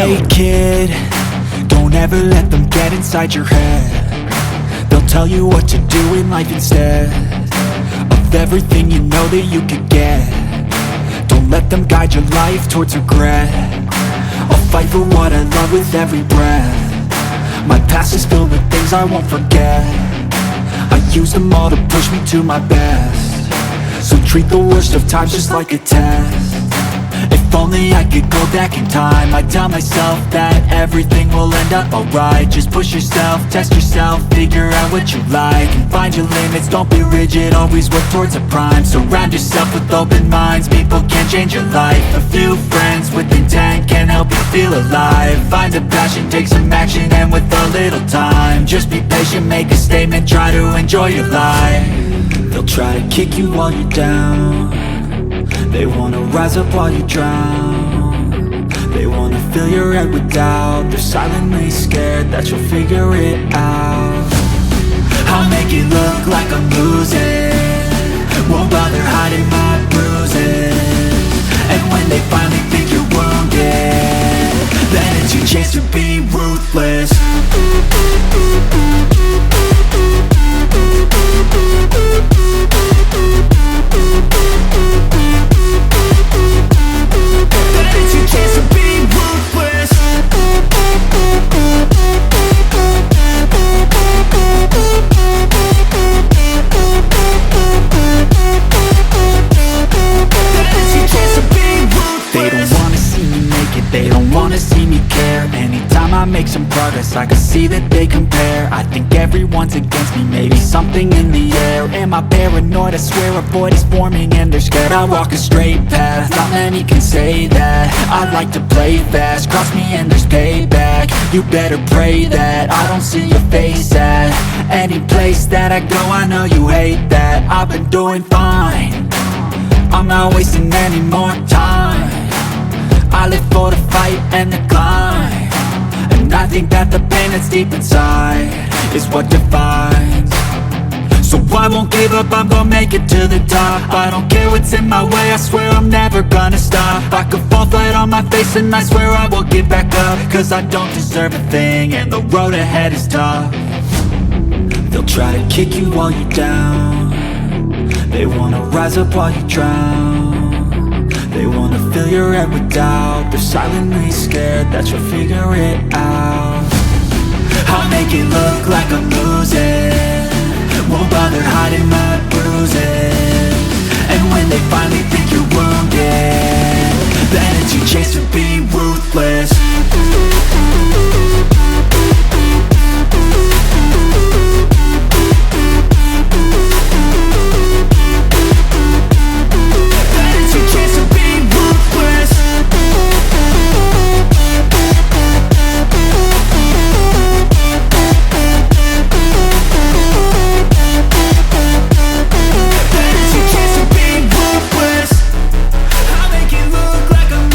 Hey kid, don't ever let them get inside your head. They'll tell you what to do in life instead of everything you know that you could get. Don't let them guide your life towards regret. I'll fight for what I love with every breath. My past is filled with things I won't forget. I use them all to push me to my best. So treat the worst of times just like a test. If only I could go back in time, I'd tell myself that everything will end up alright. Just push yourself, test yourself, figure out what you like, and find your limits, don't be rigid, always work towards a prime. Surround yourself with open minds, people can change your life. A few friends with intent can help you feel alive. Find a passion, take some action, and with a little time, just be patient, make a statement, try to enjoy your life. They'll try to kick you while you're down. They wanna rise up while you drown. They wanna fill your head with doubt. They're silently scared that you'll figure it out. I'll make it look like I'm losing, won't bother hiding my bruises. And when they finally think you're wounded, then it's your chance to be ruthless. They don't wanna see me care. Anytime I make some progress, I can see that they compare. I think everyone's against me, maybe something in the air. Am I paranoid? I swear a void is forming and they're scared. I walk a straight path, not many can say that. I like to play fast, cross me and there's payback. You better pray that I don't see your face at any place that I go. I know you hate that. I've been doing fine, I'm not wasting any more time. I live for the fight and the climb, and I think that the pain that's deep inside is what defines. So I won't give up, I'm gonna make it to the top. I don't care what's in my way, I swear I'm never gonna stop. I could fall flat on my face and I swear I will get back up, cause I don't deserve a thing and the road ahead is tough. They'll try to kick you while you're down. They wanna rise up while you drown. They wanna fill your head with doubt. They're silently scared that you'll figure it out. I'll make it look like I'm losing, won't bother hiding my bruises. And when they finally think you're wounded, then it's your chance to be ruthless.